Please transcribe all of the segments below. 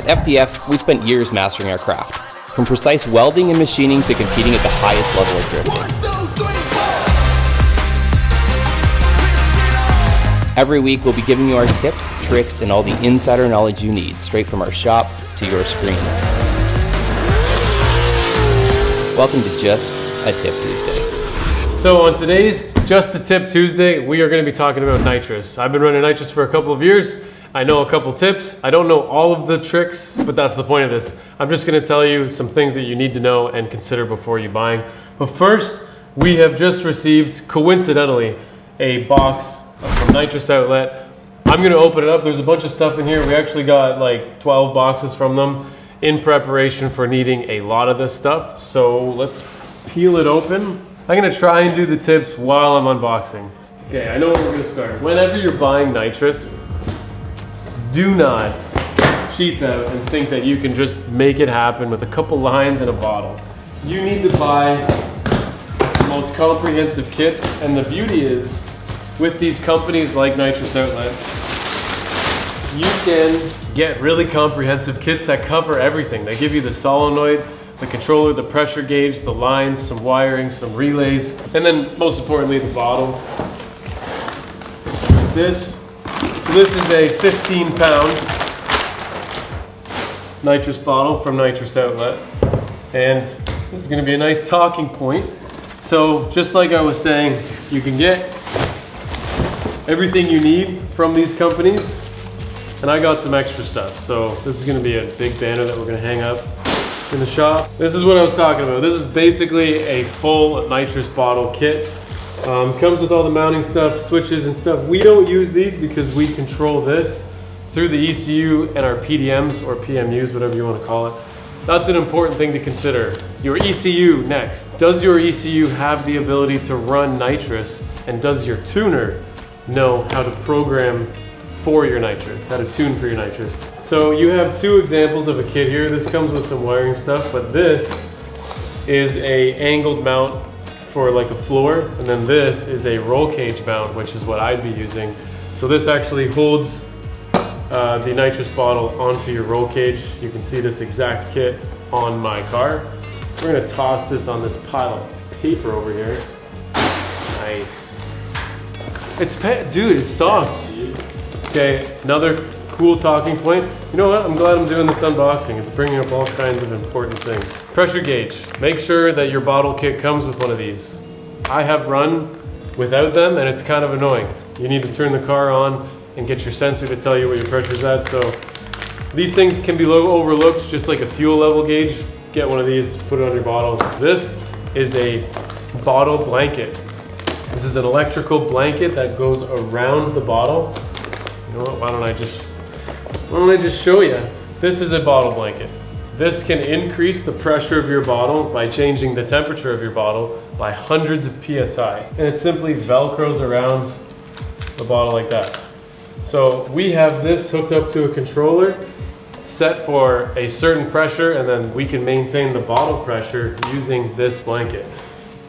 At FDF, we spent years mastering our craft, from precise welding and machining to competing at the highest level of drifting. Every week, we'll be giving you our tips, tricks, and all the insider knowledge you need, straight from our shop to your screen. Welcome to Just a Tip Tuesday. So on today's Just a Tip Tuesday, we are going to be talking about nitrous. I've been running nitrous for a couple of years. I know a couple tips. I don't know all of the tricks, but that's the point of this. I'm just going to tell you some things that you need to know and consider before you buying. But first, we have just received, coincidentally, a box from Nitrous Outlet. I'm going to open it up. There's a bunch of stuff in here. We actually got like 12 boxes from them in preparation for needing a lot of this stuff. So let's peel it open. I'm going to try and do the tips while I'm unboxing. Okay, I know where we're going to start. Whenever you're buying nitrous, do not cheap out and think that you can just make it happen with a couple lines in a bottle. You need to buy the most comprehensive kits, and the beauty is, with these companies like Nitrous Outlet, you can get really comprehensive kits that cover everything. They give you the solenoid, the controller, the pressure gauge, the lines, some wiring, some relays, and then most importantly, the bottle. This is a 15-pound nitrous bottle from Nitrous Outlet, and this is going to be a nice talking point. So just like I was saying, you can get everything you need from these companies, and I got some extra stuff. So this is going to be a big banner that we're going to hang up in the shop. This is what I was talking about. This is basically a full nitrous bottle kit. Comes with all the mounting stuff, switches and stuff. We don't use these because we control this through the ECU and our PDMs or PMUs, whatever you want to call it. That's an important thing to consider. Your ECU next. Does your ECU have the ability to run nitrous, and does your tuner know how to program for your nitrous, how to tune for your nitrous? So you have two examples of a kit here. This comes with some wiring stuff, but this is a angled mount for like a floor, and then this is a roll cage mount, which is what I'd be using. So this actually holds the nitrous bottle onto your roll cage. You can see this exact kit on my car. We're gonna toss this on this pile of paper over here. Nice. Dude, it's soft. Okay, another cool talking point. You know what? I'm glad I'm doing this unboxing. It's bringing up all kinds of important things. Pressure gauge. Make sure that your bottle kit comes with one of these. I have run without them, and it's kind of annoying. You need to turn the car on and get your sensor to tell you what your pressure's at. So these things can be overlooked, just like a fuel level gauge. Get one of these, put it on your bottle. This is a bottle blanket. This is an electrical blanket that goes around the bottle. You know what? Why don't I just show you? This is a bottle blanket. This can increase the pressure of your bottle by changing the temperature of your bottle by hundreds of PSI. And it simply Velcros around the bottle like that. So we have this hooked up to a controller set for a certain pressure, and then we can maintain the bottle pressure using this blanket.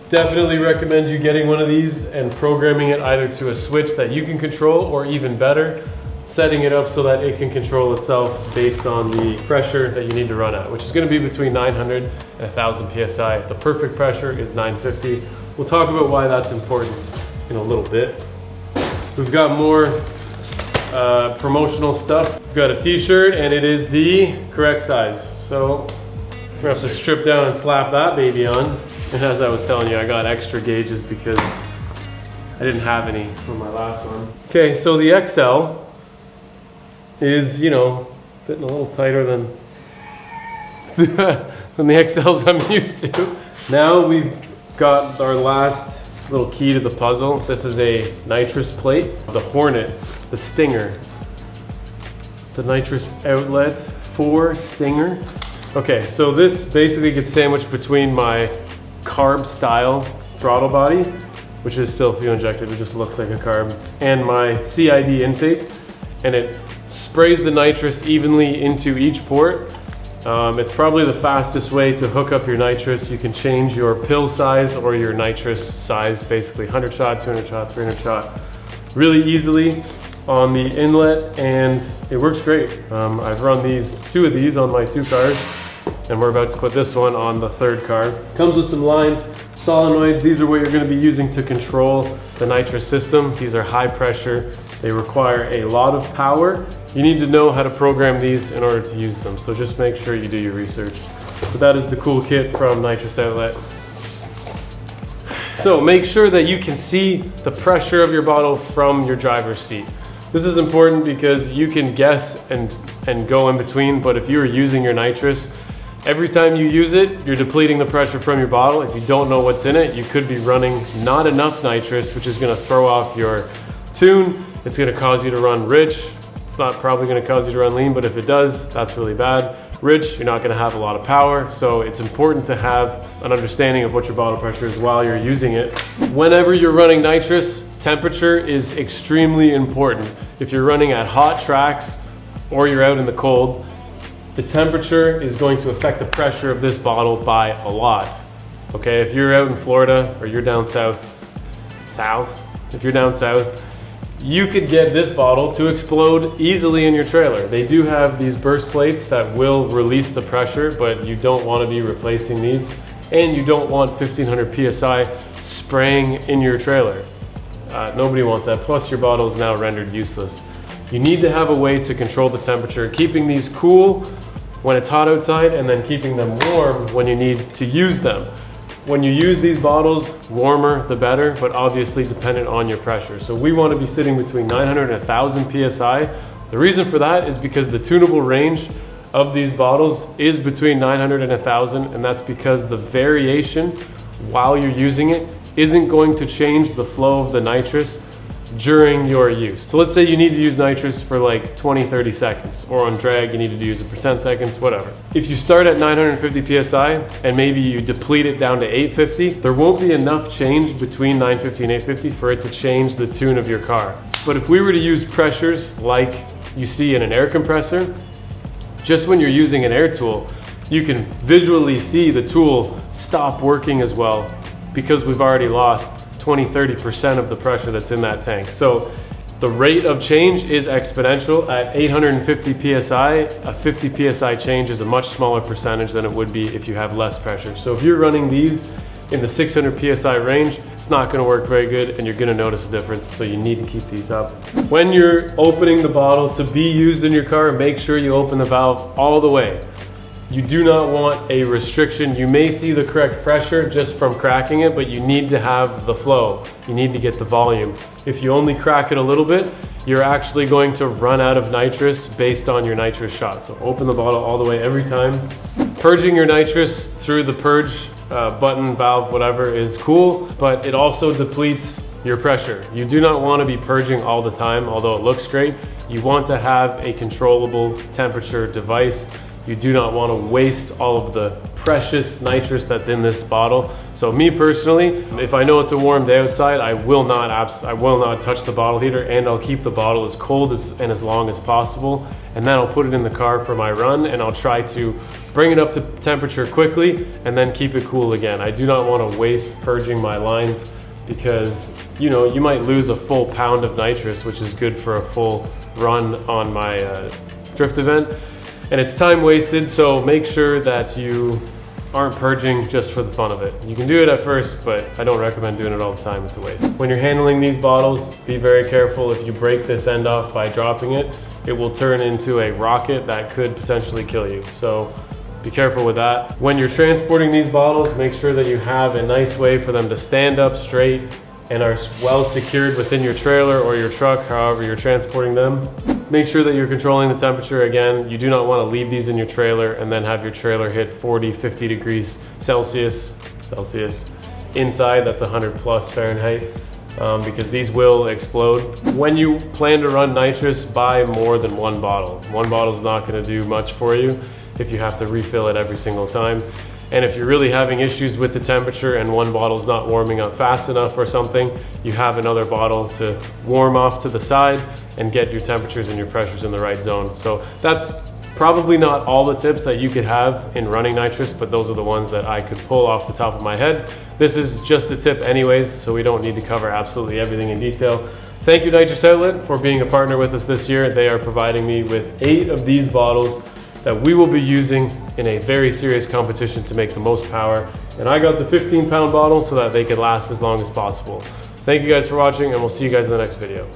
Definitely recommend you getting one of these and programming it either to a switch that you can control, or even better, setting it up so that it can control itself based on the pressure that you need to run at, which is going to be between 900 and 1000 PSI. The perfect pressure is 950. We'll talk about why that's important in a little bit. We've got more promotional stuff. We've got a t-shirt, and it is the correct size. So we're gonna have to strip down and slap that baby on. And as I was telling you, I got extra gauges because I didn't have any from my last one. Okay, so the XL is, you know, fitting a little tighter than the XLs I'm used to. Now we've got our last little key to the puzzle. This is a nitrous plate, the Hornet, the Stinger, the Nitrous Outlet 4 Stinger. Okay, so this basically gets sandwiched between my carb style throttle body, which is still fuel injected, it just looks like a carb, and my CID intake, and it sprays the nitrous evenly into each port. It's probably the fastest way to hook up your nitrous. You can change your pill size or your nitrous size, basically 100 shot, 200 shot, 300 shot, really easily. on the inlet and it works great. I've run two of these on my 2 cars, and we're about to put this one on the 3rd car. Comes with some lines, solenoids. These are what you're going to be using to control the nitrous system. These are high pressure. They require a lot of power. You need to know how to program these in order to use them. So just make sure you do your research. But that is the cool kit from Nitrous Outlet. So make sure that you can see the pressure of your bottle from your driver's seat. This is important because you can guess and go in between, but if you are using your nitrous, every time you use it, you're depleting the pressure from your bottle. If you don't know what's in it, you could be running not enough nitrous, which is gonna throw off your tune. It's gonna cause you to run rich. It's not probably gonna cause you to run lean, but if it does, that's really bad. Rich, you're not gonna have a lot of power, so it's important to have an understanding of what your bottle pressure is while you're using it. Whenever you're running nitrous, temperature is extremely important. If you're running at hot tracks or you're out in the cold, the temperature is going to affect the pressure of this bottle by a lot. Okay, if you're out in Florida or you're down south, if you're down south, you could get this bottle to explode easily in your trailer. They do have these burst plates that will release the pressure, but you don't want to be replacing these, and you don't want 1500 PSI spraying in your trailer. Nobody wants that, plus your bottle is now rendered useless. You need to have a way to control the temperature, keeping these cool when it's hot outside and then keeping them warm when you need to use them. When you use these bottles, warmer the better, but obviously dependent on your pressure. So we want to be sitting between 900 and 1000 PSI. The reason for that is because the tunable range of these bottles is between 900 and 1000, and that's because the variation while you're using it isn't going to change the flow of the nitrous during your use. So let's say you need to use nitrous for like 20-30 seconds, or on drag you need to use it for 10 seconds, whatever. If you start at 950 PSI and maybe you deplete it down to 850, there won't be enough change between 950 and 850 for it to change the tune of your car. But if we were to use pressures like you see in an air compressor, just when you're using an air tool, you can visually see the tool stop working as well because we've already lost 20-30% of the pressure that's in that tank. So the rate of change is exponential. At 850 PSI, a 50 PSI change is a much smaller percentage than it would be if you have less pressure. So if you're running these in the 600 PSI range, it's not gonna work very good and you're gonna notice a difference, so you need to keep these up. When you're opening the bottle to be used in your car, make sure you open the valve all the way. You do not want a restriction. You may see the correct pressure just from cracking it, but you need to have the flow. You need to get the volume. If you only crack it a little bit, you're actually going to run out of nitrous based on your nitrous shot. So open the bottle all the way every time. Purging your nitrous through the purge button, valve, whatever is cool, but it also depletes your pressure. You do not want to be purging all the time, although it looks great. You want to have a controllable temperature device. You do not want to waste all of the precious nitrous that's in this bottle. So me personally, if I know it's a warm day outside, I will not touch the bottle heater, and I'll keep the bottle as cold and as long as possible. And then I'll put it in the car for my run, and I'll try to bring it up to temperature quickly and then keep it cool again. I do not want to waste purging my lines because you might lose a full pound of nitrous, which is good for a full run on my drift event. And it's time wasted, so make sure that you aren't purging just for the fun of it. You can do it at first, but I don't recommend doing it all the time. It's a waste. When you're handling these bottles, be very careful. If you break this end off by dropping it, it will turn into a rocket that could potentially kill you. So be careful with that. When you're transporting these bottles, make sure that you have a nice way for them to stand up straight and are well secured within your trailer or your truck, however you're transporting them. Make sure that you're controlling the temperature. Again, you do not want to leave these in your trailer and then have your trailer hit 40-50 degrees Celsius inside. That's 100+ Fahrenheit, because these will explode. When you plan to run nitrous, buy more than one bottle. One bottle is not going to do much for you if you have to refill it every single time. And if you're really having issues with the temperature and one bottle's not warming up fast enough or something, you have another bottle to warm off to the side and get your temperatures and your pressures in the right zone. So that's Probably not all the tips that you could have in running nitrous, but those are the ones that I could pull off the top of my head. This is just a tip anyways, so we don't need to cover absolutely everything in detail. Thank you, Nitrous Outlet, for being a partner with us this year. They are providing me with 8 of these bottles that we will be using in a very serious competition to make the most power. And I got the 15-pound bottle so that they could last as long as possible. Thank you guys for watching, and we'll see you guys in the next video.